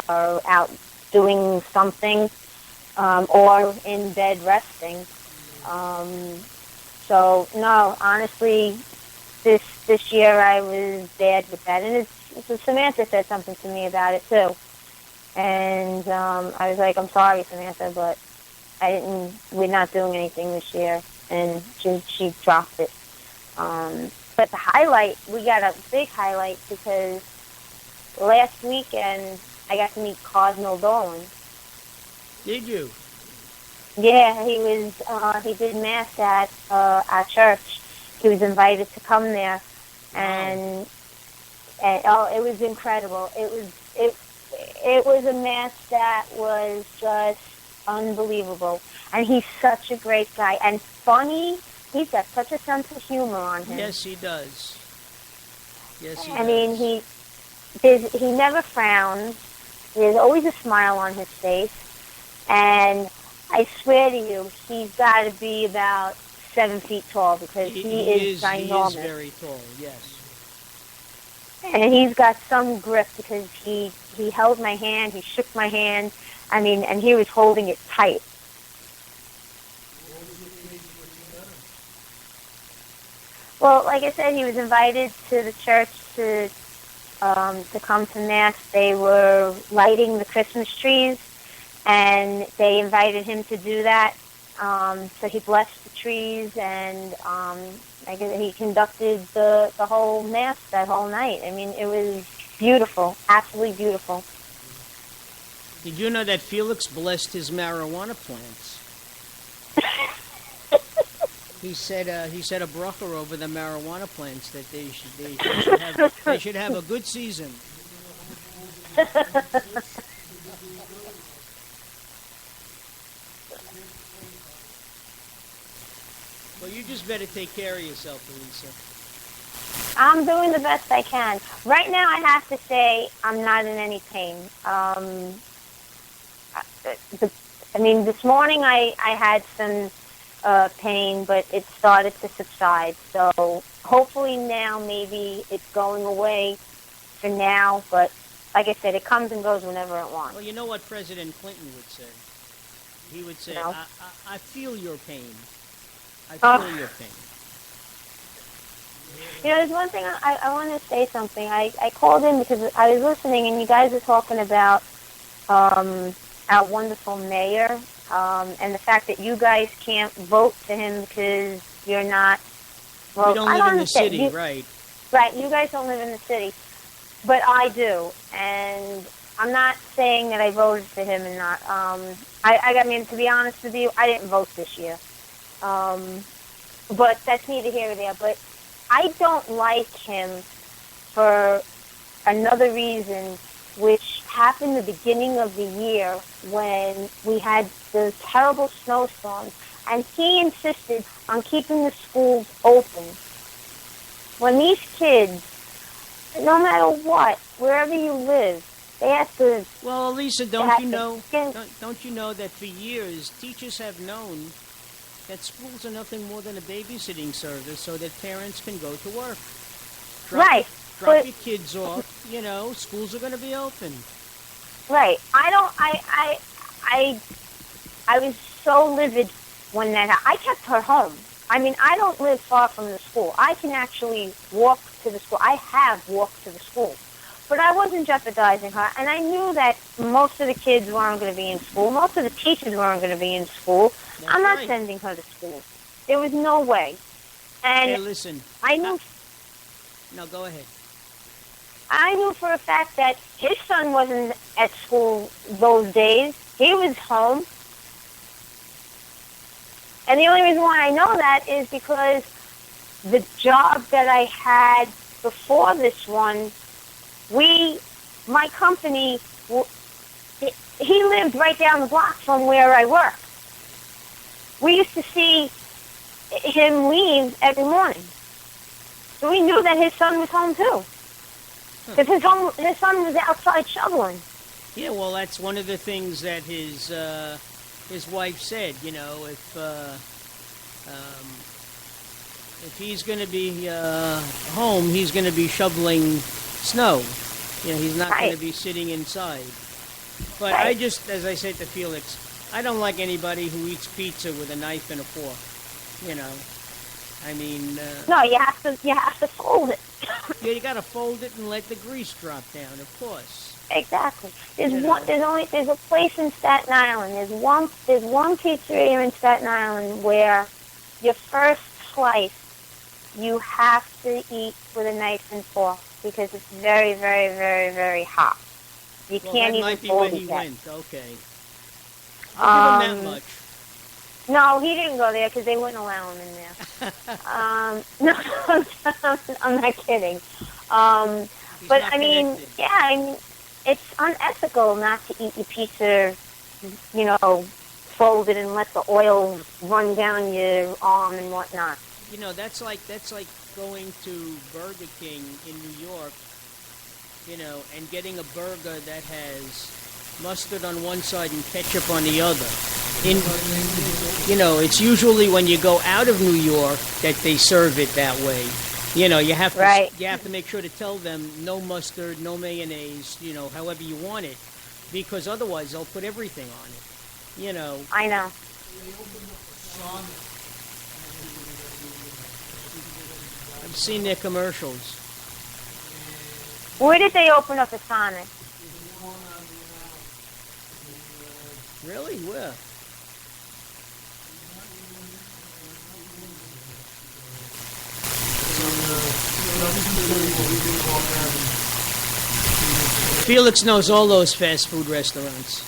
or out doing something, or in bed resting. So no, honestly, this year I was bad with that, and Samantha said something to me about it too, and I was like, I'm sorry, Samantha, but we're not doing anything this year, and she dropped it. But the highlight, we got a big highlight because last weekend I got to meet Cardinal Dolan. Did you? Yeah, he did mass at our church. He was invited to come there, and oh, it was incredible. It was a mass that was just unbelievable. And he's such a great guy and funny. He's got such a sense of humor on him. Yes, he does. Yes, he does. I mean, he never frowns. There's always a smile on his face. And I swear to you, he's got to be about 7 feet tall because he is ginormous. He is very tall, yes. And he's got some grip because he held my hand, he shook my hand. I mean, and he was holding it tight. Well, like I said, he was invited to the church to come to Mass. They were lighting the Christmas trees, and they invited him to do that. So he blessed the trees, and I guess he conducted the whole Mass that whole night. I mean, it was beautiful, absolutely beautiful. Did you know that Felix blessed his marijuana plants? He said a bracha over the marijuana plants that they should have a good season. Well, you just better take care of yourself, Elisa. I'm doing the best I can. Right now, I have to say I'm not in any pain. This morning I had some pain, but it started to subside. So hopefully now maybe it's going away for now. But like I said, it comes and goes whenever it wants. Well, you know what President Clinton would say? He would say, No. I feel your pain. I feel your pain. You know, there's one thing I want to say something. I called in because I was listening, and you guys were talking about our wonderful mayor, and the fact that you guys can't vote for him because you're not. Well, you don't live in the city, right? Right, you guys don't live in the city, but I do, and I'm not saying that I voted for him and not. I mean, to be honest with you, I didn't vote this year, but that's neither here nor there. But I don't like him for another reason, which happened the beginning of the year when we had the terrible snowstorms, and he insisted on keeping the schools open. When these kids, no matter what, wherever you live, they have to... Well, Lisa, don't you know that for years teachers have known that schools are nothing more than a babysitting service so that parents can go to work. Drop your kids off, schools are going to be open. Right. I was so livid when that happened. I kept her home. I mean, I don't live far from the school. I can actually walk to the school. I have walked to the school. But I wasn't jeopardizing her, and I knew that most of the kids weren't going to be in school. Most of the teachers weren't going to be in school. I'm not sending her to school. There was no way. And hey, listen. I knew... No, go ahead. I knew for a fact that his son wasn't at school those days. He was home. And the only reason why I know that is because the job that I had before this one, my company, he lived right down the block from where I work. We used to see him leave every morning. So we knew that his son was home too. Because his son was outside shoveling. Yeah, well, that's one of the things that his wife said. If he's going to be home, he's going to be shoveling snow. He's not going to be sitting inside. But Right. I just, as I said to Felix, I don't like anybody who eats pizza with a knife and a fork. You know, I mean, No, you have to fold it. yeah, you got to fold it and let the grease drop down, of course. Exactly. There's You one. know. There's a place in Staten Island. There's one pizzeria in Staten Island where your first slice you have to eat with a knife and fork because it's very, very, very, very hot. You Well, can't that even might be fold where it he yet. went. Okay. I'll give him that much. No, he didn't go there because they wouldn't allow him in there. No, I'm not kidding. But not I mean, connected. yeah, I mean, it's unethical not to eat your pizza, fold it and let the oil run down your arm and whatnot. You know, that's like going to Burger King in New York, you know, and getting a burger that has mustard on one side and ketchup on the other. It's usually when you go out of New York that they serve it that way. You know, you have to Right. you have to make sure to tell them no mustard, no mayonnaise, however you want it, because otherwise they'll put everything on it. You know. I know. I've seen their commercials. Where did they open up a Sonic? Really? Where? Felix knows all those fast food restaurants.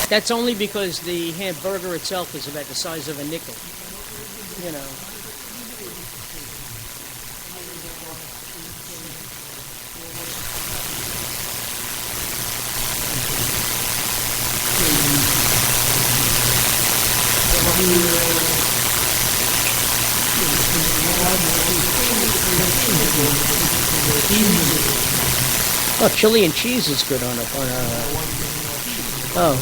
That's only because the hamburger itself is about the size of a nickel. You know. Oh, chili and cheese is good on a. Oh.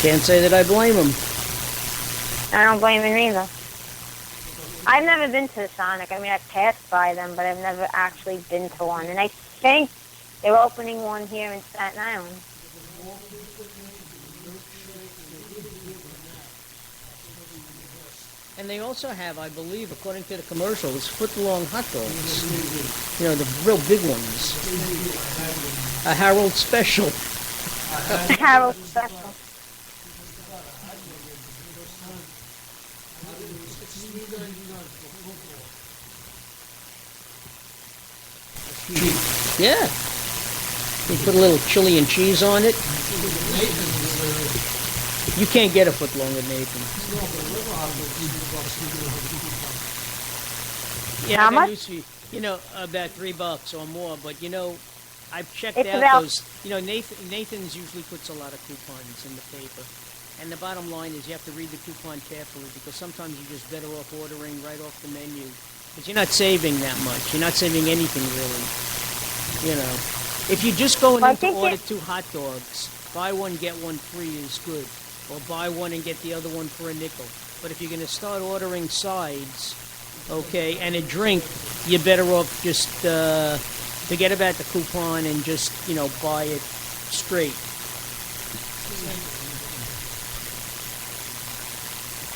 Can't say that I blame him. I don't blame him either. I've never been to the Sonic. I mean, I've passed by them, but I've never actually been to one. And I think they're opening one here in Staten Island. And they also have, I believe, according to the commercials, foot-long hot dogs. You know, the real big ones. A Harold Special. Harold Special. Yeah. You put a little chili and cheese on it. You can't get a foot-long at Nathan's. Yeah, How that much? used to be, about $3 or more. But I've checked It's out about- those. Nathan's usually puts a lot of coupons in the paper. And the bottom line is you have to read the coupon carefully because sometimes you're just better off ordering right off the menu. Because you're not saving that much. You're not saving anything really. If you're just going in to order 2 hot dogs, buy one, get one free is good. Or buy one and get the other one for a nickel. But if you're going to start ordering sides, okay, and a drink, you're better off just forget about the coupon and just, buy it straight.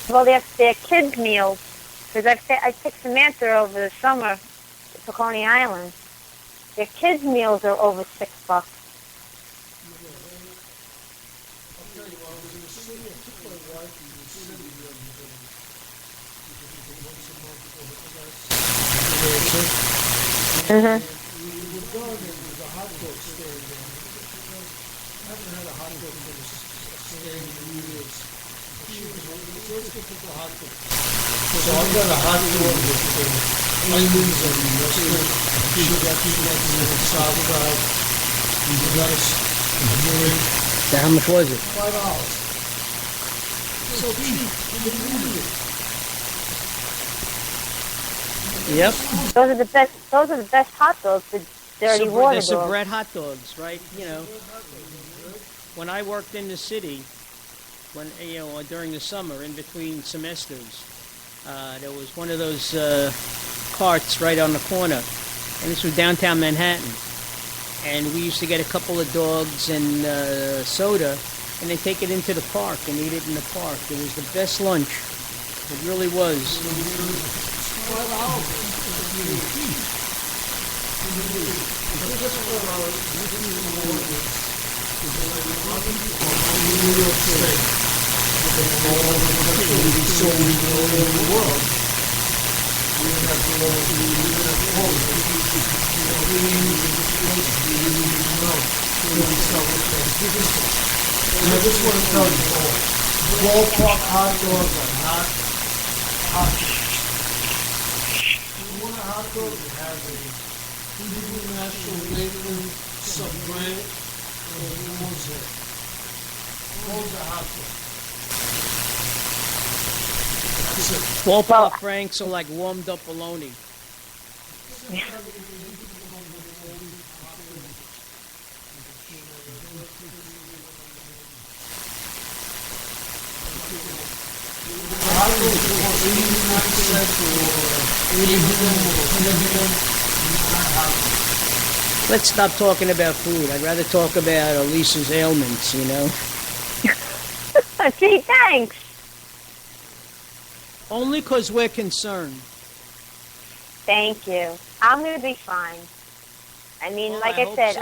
Well, they're kids' meals. Because I took Samantha over the summer to Coney Island. Their kids' meals are over $6. Mm-hmm. So I've got a hot dog with onions and mustard, sauerkraut, lettuce, How much was it? $5. So cheap. Yep. Those are the best. Those are the best hot dogs. The dirty water The dogs. soubrette hot dogs, right? When I worked in the city, during the summer, in between semesters, there was one of those carts right on the corner, and this was downtown Manhattan. And we used to get a couple of dogs and soda, and then take it into the park and eat it in the park. It was the best lunch. It really was. And I just want to tell you, ballpark hot dogs are not hot dogs. You want a hot dog that has a international labeling, sub-brand, or those are hot dogs. That's it. Ballpark Franks are like warmed up bologna. Let's stop talking about food. I'd rather talk about Elisa's ailments, Gee, thanks. Only because we're concerned. Thank you. I'm gonna be fine. I mean, Well, like I I hope said, so.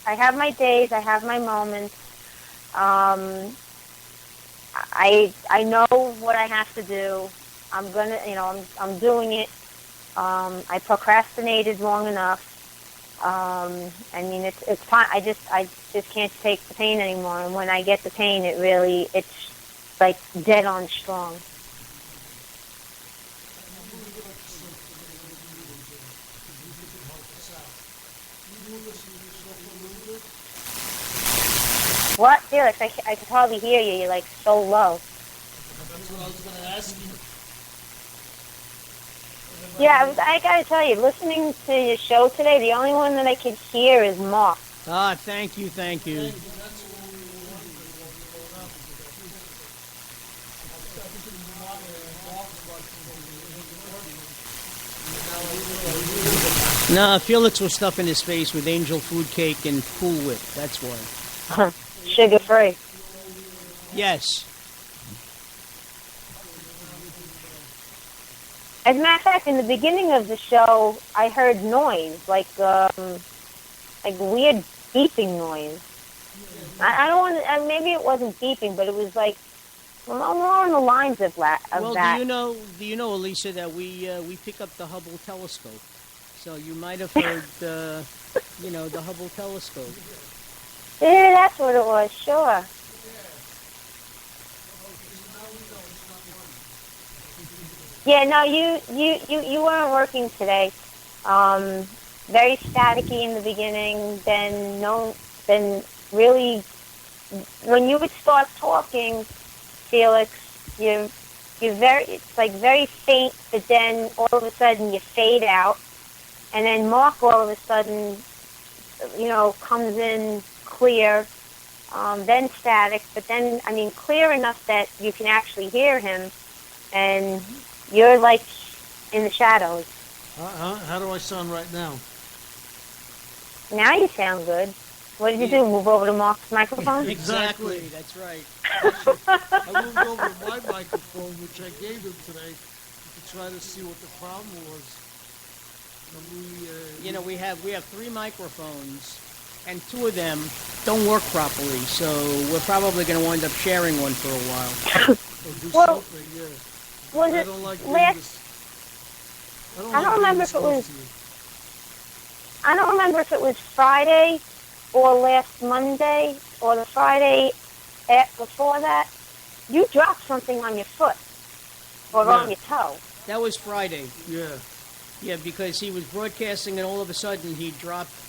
I have my days. I have my moments. I know what I have to do. I'm gonna, I'm doing it. I procrastinated long enough. I mean, it's fine. I just can't take the pain anymore. And when I get the pain, it's like dead on strong. What, Felix? I can hardly hear you. You're like so low. That's what I was going to ask you. Yeah, I gotta tell you, listening to your show today, the only one that I could hear is Mark. Ah, thank you. No, Felix was stuffing his face with angel food cake and Cool Whip. That's why. Sugar free. Yes. As a matter of fact, in the beginning of the show, I heard noise, like weird beeping noise. I don't want to. Maybe it wasn't beeping, but it was like more on the lines of that. Well, do you know, Elisa, that we pick up the Hubble telescope? So you might have heard, the Hubble telescope. Yeah, that's what it was. Sure. Yeah, no, you weren't working today. Very staticky in the beginning. Then really, when you would start talking, Felix, it's like very faint, but then all of a sudden you fade out, and then Mark all of a sudden, comes in clear, then static, but then clear enough that you can actually hear him, and you're like in the shadows. How do I sound right now? Now you sound good. What did you do? Move over to Mark's microphone? Exactly, that's right. I moved over to my microphone, which I gave him today, to try to see what the problem was. And we have 3 microphones, and 2 of them don't work properly. So we're probably going to wind up sharing one for a while. Well, something, yeah. was I it don't like last? I don't remember if it was. I don't remember if it was Friday or last Monday or the Friday before that. You dropped something on your foot or on your toe. That was Friday. Yeah. Yeah, because he was broadcasting, and all of a sudden he dropped.